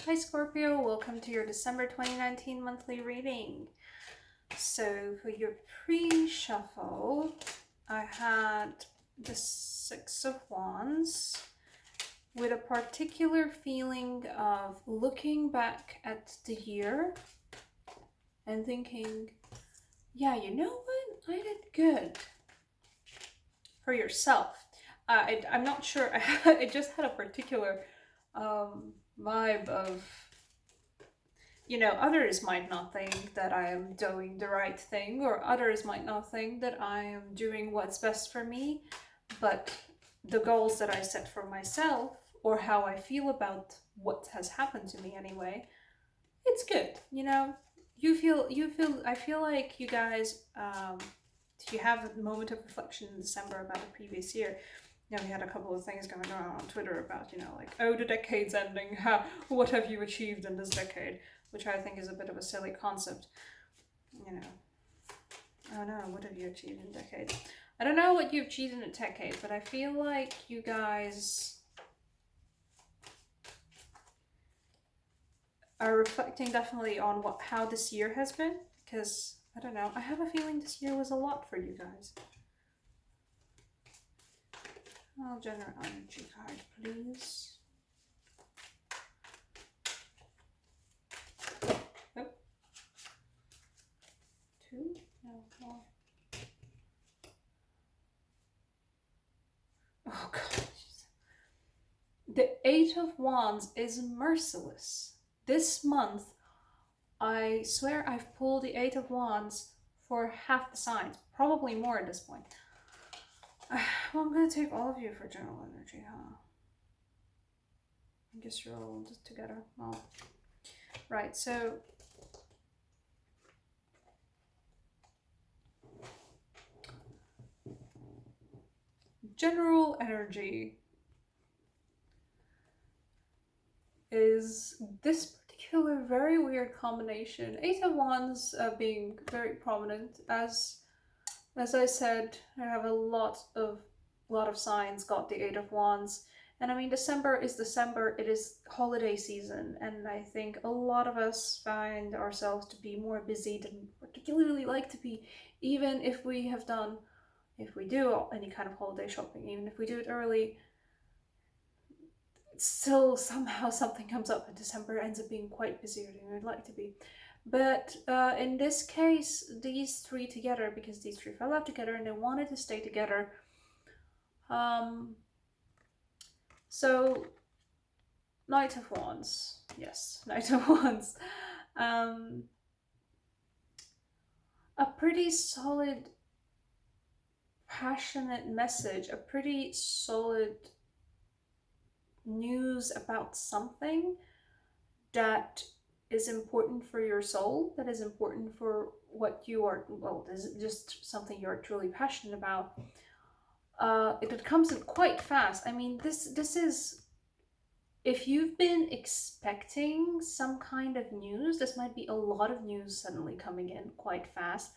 Hi Scorpio, welcome to your December 2019 monthly reading. So for your pre-shuffle, I had the Six of Wands with a particular feeling of looking back at the year and thinking, yeah, you know what? I did good. For yourself. I'm not sure. I just had a particular vibe of, others might not think that I am doing the right thing, or others might not think that I am doing what's best for me. But the goals that I set for myself, or how I feel about what has happened to me anyway, it's good. I feel like you guys, you have a moment of reflection in December about the previous year. We had a couple of things going on Twitter about, like, oh, the decade's ending. What have you achieved in this decade? Which I think is a bit of a silly concept. Oh no, what have you achieved in a decade? I don't know what you've achieved in a decade, but I feel like you guys are reflecting definitely on how this year has been, because I don't know, I have a feeling this year was a lot for you guys. Oh, general energy card, please. Oh. Two? No, more. Oh god. The Eight of Wands is merciless. This month, I swear I've pulled the Eight of Wands for half the signs, probably more at this point. Well, I'm gonna take all of you for general energy, huh? I guess you're all just together. Well, right, so general energy is this particular very weird combination. Eight of Wands being very prominent. As I said, I have a lot of signs got the Eight of Wands. And I mean, December is December, it is holiday season, and I think a lot of us find ourselves to be more busy than particularly like to be, even if we do any kind of holiday shopping, even if we do it early, still somehow something comes up in December, ends up being quite busier than we'd like to be. But in this case, these three together, because these three fell out together and they wanted to stay together. So, Knight of Wands. Yes, Knight of Wands. A pretty solid, passionate message, a pretty solid news about something that is important for your soul, that is important for what you are, well, this is just something you're truly passionate about. It comes in quite fast. I mean, this is, if you've been expecting some kind of news, this might be a lot of news suddenly coming in quite fast.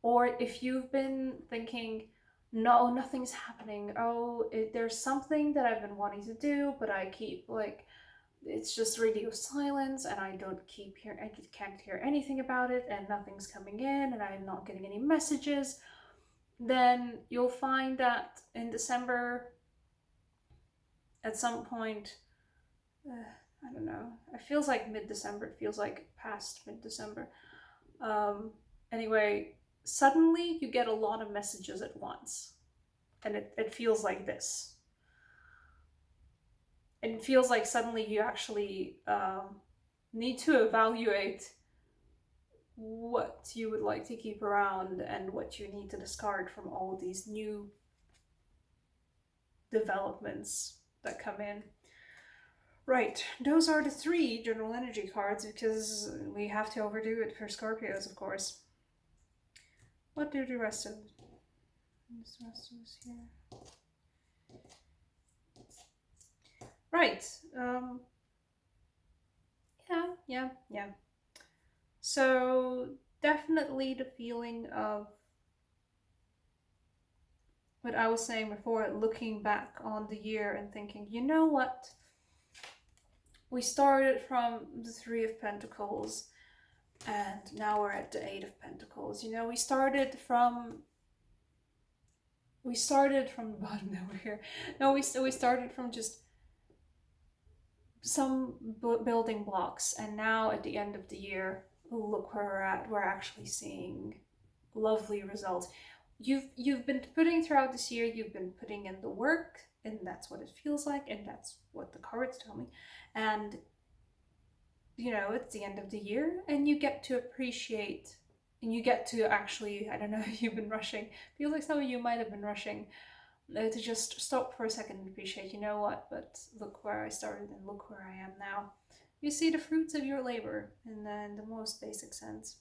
Or if you've been thinking, no, nothing's happening. Oh, there's something that I've been wanting to do, but I keep, like, it's just radio silence, and I can't hear anything about it, and nothing's coming in, and I'm not getting any messages. Then you'll find that in December, at some point, I don't know, it feels like mid-December, it feels like past mid-December. Anyway, suddenly you get a lot of messages at once, and it feels like this. It feels like suddenly you actually need to evaluate what you would like to keep around and what you need to discard from all these new developments that come in. Right, those are the three general energy cards, because we have to overdo it for Scorpios, of course. What do the rest of us here? Right. Yeah. So definitely the feeling of what I was saying before, looking back on the year and thinking, you know what? We started from the Three of Pentacles, and now we're at the Eight of Pentacles. You know, we started from the bottom. Now we're here. No, we started from just some building blocks, and now at the end of the year, look where we're at. We're actually seeing lovely results. You've been putting throughout this year. You've been putting in the work, and that's what it feels like, and that's what the cards tell me. And you know, it's the end of the year, and you get to appreciate, and you get to actually, I don't know if you've been rushing. Feels like some of you might have been rushing, to just stop for a second and appreciate, you know what, but look where I started and look where I am now. You see the fruits of your labor in the most basic sense.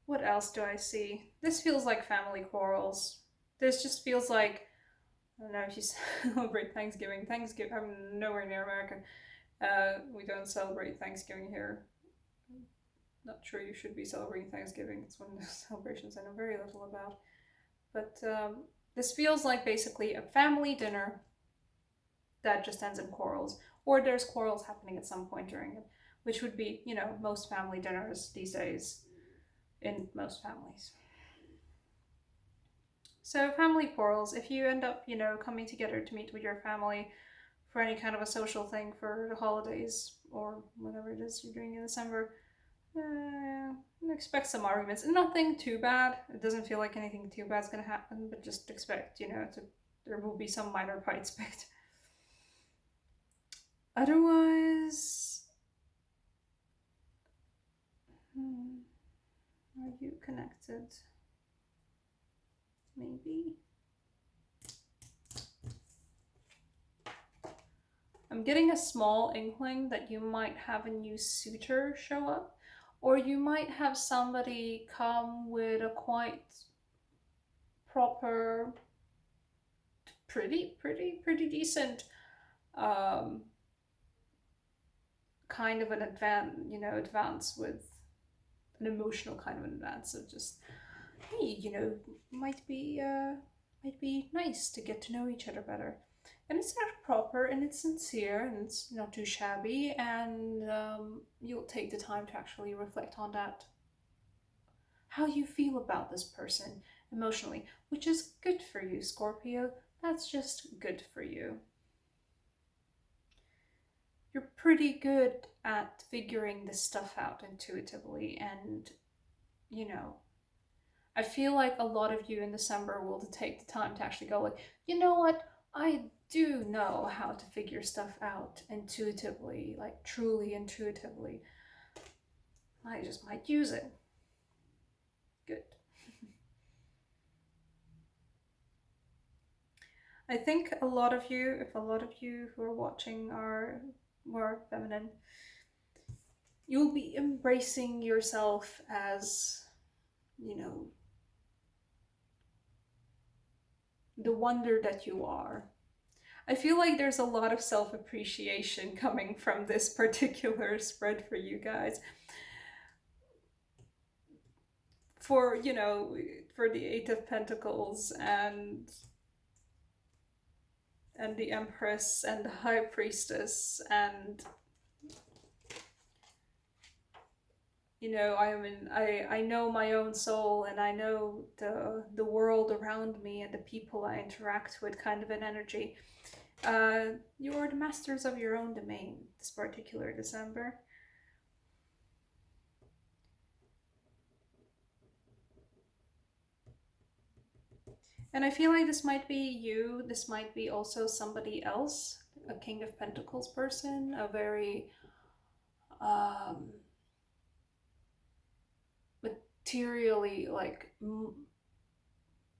What else do I see? This feels like family quarrels. This just feels like, I don't know if you celebrate Thanksgiving. I'm nowhere near America. We don't celebrate Thanksgiving here. Not sure you should be celebrating Thanksgiving. It's one of those celebrations I know very little about. But this feels like basically a family dinner that just ends in quarrels. Or there's quarrels happening at some point during it, which would be, you know, most family dinners these days in most families. So family quarrels, if you end up, you know, coming together to meet with your family for any kind of a social thing for the holidays or whatever it is you're doing in December, expect some arguments. Nothing too bad. It doesn't feel like anything too bad's gonna happen, but just expect, you know, there will be some minor fights picked. Otherwise, are you connected? Maybe. I'm getting a small inkling that you might have a new suitor show up, or you might have somebody come with a quite proper, pretty decent kind of an advance with an emotional kind of an advance of just, hey, you know, might be nice to get to know each other better. And it's not proper, and it's sincere, and it's not too shabby, and you'll take the time to actually reflect on that, how you feel about this person emotionally, which is good for you, Scorpio. That's just good for you. You're pretty good at figuring this stuff out intuitively, and you know, I feel like a lot of you in December will take the time to actually go like, you know what, I do know how to figure stuff out intuitively, like truly intuitively. I just might use it. Good. I think a lot of you, if a lot of you who are watching are more feminine, you'll be embracing yourself as, you know, the wonder that you are. I feel like there's a lot of self-appreciation coming from this particular spread for you guys. For, you know, for the Eight of Pentacles and the Empress and the High Priestess, and you know, I know my own soul, and I know the world around me and the people I interact with, kind of an energy. You're the masters of your own domain this particular December. And I feel like this might be you, this might be also somebody else, a King of Pentacles person, a very materially, like,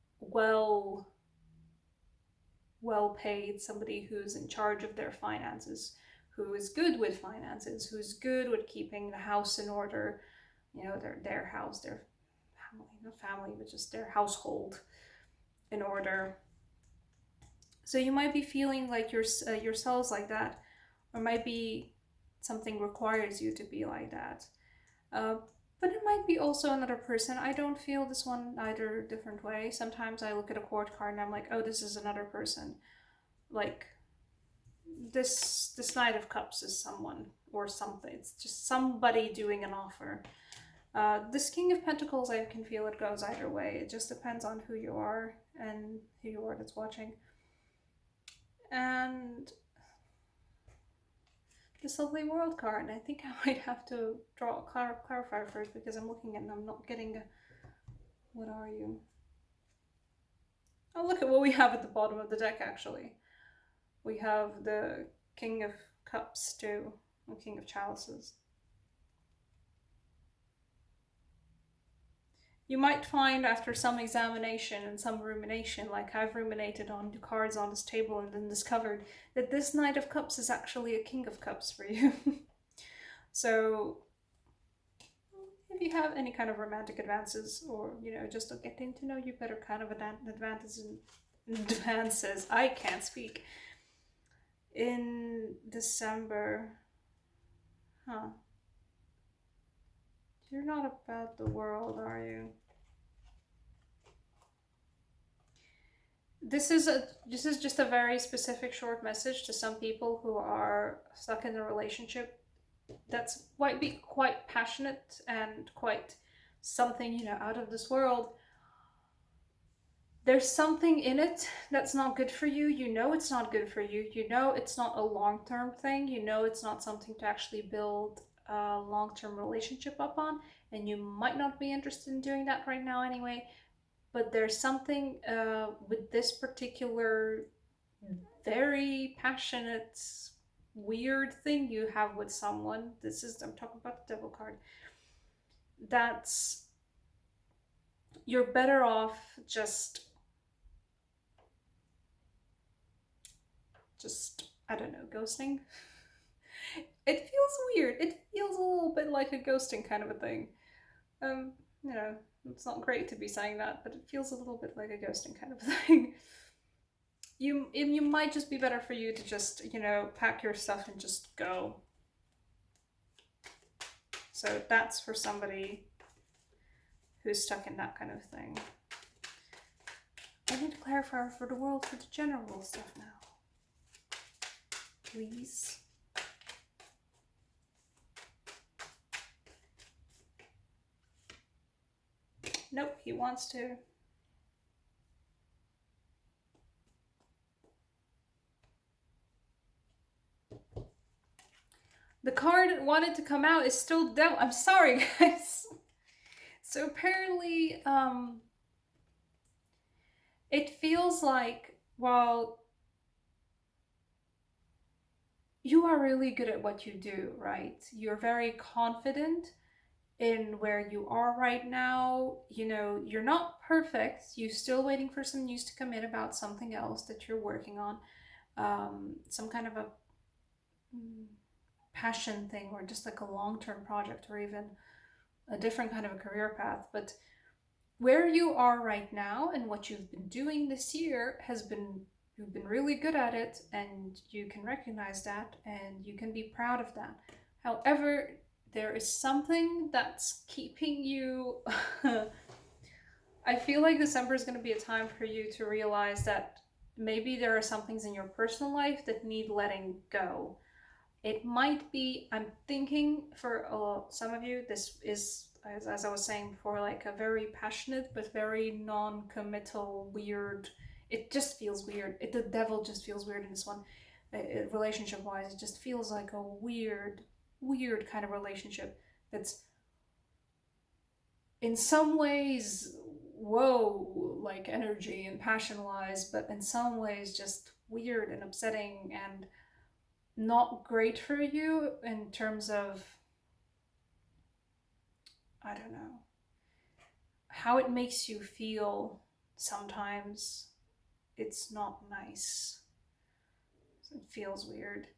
well paid, somebody who's in charge of their finances, who is good with finances, who's good with keeping the house in order, you know, their house, their family, not family, but just their household in order. So you might be feeling like yourselves like that, or might be something requires you to be like that. But it might be also another person. I don't feel this one either different way. Sometimes I look at a court card and I'm like, oh, this is another person. like this Knight of Cups is someone or something. It's just somebody doing an offer. This King of Pentacles, I can feel it goes either way. It just depends on who you are and who you are that's watching. And this lovely World card. I think I might have to draw a clarifier first because I'm looking and I'm not getting a... What are you? Oh, look at what we have at the bottom of the deck, actually. We have the King of Cups too, and King of Chalices. You might find after some examination and some rumination, like I've ruminated on the cards on this table and then discovered that this Knight of Cups is actually a King of Cups for you. So if you have any kind of romantic advances or, you know, just getting to know you better kind of advances, I can't speak, in December, huh? You're not about the world, are you? This is just a very specific short message to some people who are stuck in a relationship that's might be quite passionate and quite something, you know, out of this world. There's something in it that's not good for you. You know it's not good for you. You know it's not a long-term thing. You know it's not something to actually build a long-term relationship up on, and you might not be interested in doing that right now anyway. But there's something with this particular very passionate, weird thing you have with someone. I'm talking about the Devil card. That's, you're better off just I don't know, ghosting. It feels weird. It feels a little bit like a ghosting kind of a thing. You know, it's not great to be saying that, but it feels a little bit like a ghosting kind of a thing. You might just be better for you to just, you know, pack your stuff and just go. So that's for somebody who's stuck in that kind of thing. I need to clarify for the world, for the general stuff now. Please. Nope, he wants to. The card that wanted to come out is still Devil. I'm sorry, guys. So apparently, it feels like, well, you are really good at what you do, right? You're very confident in where you are right now. You know, you're not perfect. You're still waiting for some news to come in about something else that you're working on. Some kind of a passion thing, or just like a long-term project, or even a different kind of a career path. But where you are right now and what you've been doing this year you've been really good at it, and you can recognize that and you can be proud of that. However, there is something that's keeping you I feel like December is going to be a time for you to realize that maybe there are some things in your personal life that need letting go. It might be, I'm thinking for some of you, this is, as I was saying before, like a very passionate but very non-committal, weird, it just feels weird. The devil just feels weird in this one. Relationship-wise, it just feels like a weird kind of relationship that's in some ways, whoa, like energy and passion-wise, but in some ways just weird and upsetting and not great for you in terms of, I don't know, how it makes you feel. Sometimes it's not nice. It feels weird.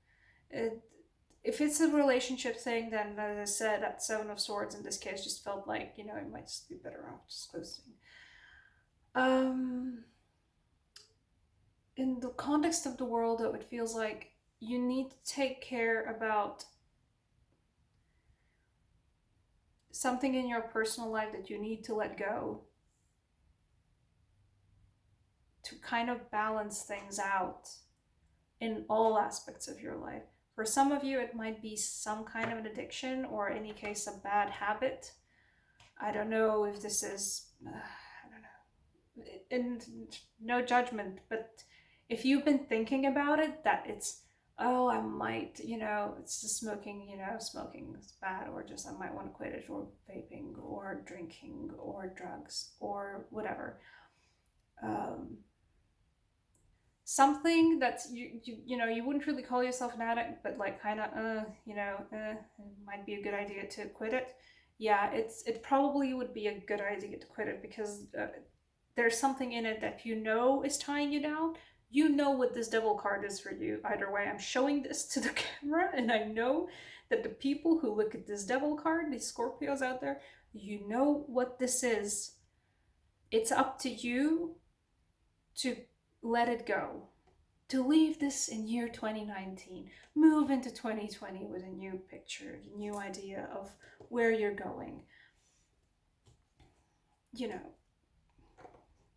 If it's a relationship thing, then as I said, that Seven of Swords in this case just felt like, you know, it might just be better off just ghosting. In the context of the world, though, it feels like you need to take care about something in your personal life that you need to let go to kind of balance things out. in all aspects of your life. For some of you, it might be some kind of an addiction, or in any case, a bad habit. I don't know if this is, I don't know, and no judgment, but if you've been thinking about it, that it's, oh, I might, it's just smoking, smoking is bad, or just I might want to quit it, or vaping, or drinking, or drugs, or whatever. Something that's you wouldn't really call yourself an addict, but like kind of it might be a good idea to quit it. Yeah, it probably would be a good idea to quit it, because there's something in it that is tying you down. You know what this devil card is for you. Either way, I'm showing this to the camera, and I know that the people who look at this devil card, these Scorpios out there, you know what this is. It's up to you to let it go, to leave this in year 2019, move into 2020 with a new picture, a new idea of where you're going.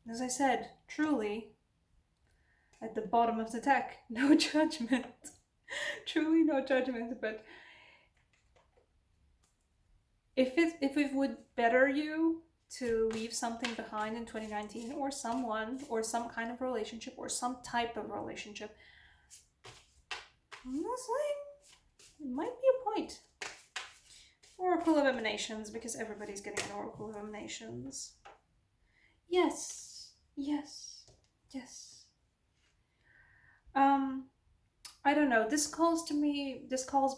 As I said, truly, at the bottom of the deck, no judgment. Truly no judgment, but if it would better you to leave something behind in 2019, or someone, or some kind of relationship, or some type of relationship, honestly, it might be a point. Oracle of Emanations, because everybody's getting an Oracle of Emanations. Yes, yes, yes. I don't know. This calls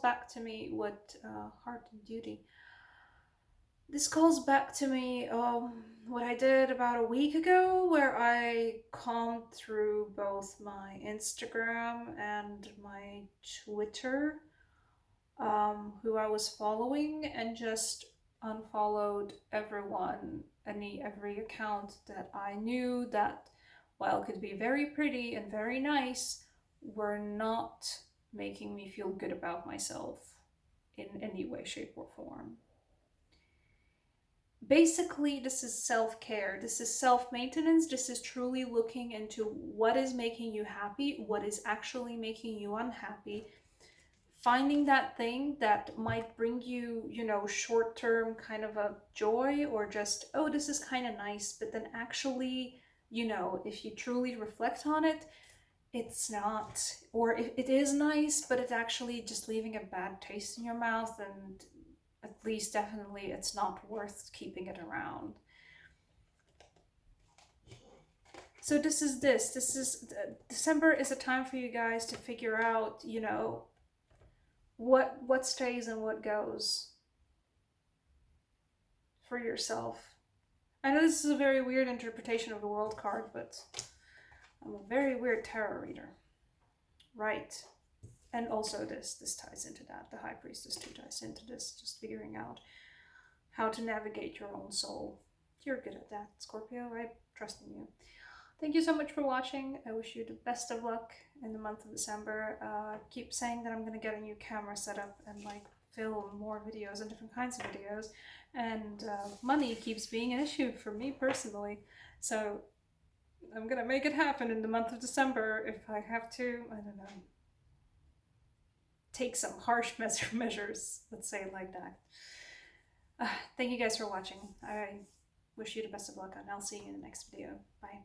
back to me what Heart and Duty. This calls back to me what I did about a week ago, where I combed through both my Instagram and my Twitter, who I was following, and just unfollowed everyone, every account that I knew that, while could be very pretty and very nice, were not making me feel good about myself in any way, shape, or form. Basically, this is self-care, this is self-maintenance, this is truly looking into what is making you happy, what is actually making you unhappy, finding that thing that might bring you, short-term kind of a joy, or just, oh, this is kind of nice, but then actually, if you truly reflect on it, it's not, or it is nice, but it's actually just leaving a bad taste in your mouth, and at least definitely it's not worth keeping it around. So this is December is a time for you guys to figure out, what stays and what goes for yourself. I know this is a very weird interpretation of the World card, but I'm a very weird tarot reader. Right. And also this ties into that. The High Priestess too ties into this, just figuring out how to navigate your own soul. You're good at that, Scorpio. I trust in you. Thank you so much for watching. I wish you the best of luck in the month of December. Keep saying that I'm going to get a new camera set up and film more videos and different kinds of videos. And money keeps being an issue for me personally. So I'm going to make it happen in the month of December if I have to, I don't know, take some harsh measures, let's say it like that. Thank you guys for watching. I wish you the best of luck, and I'll see you in the next video. Bye.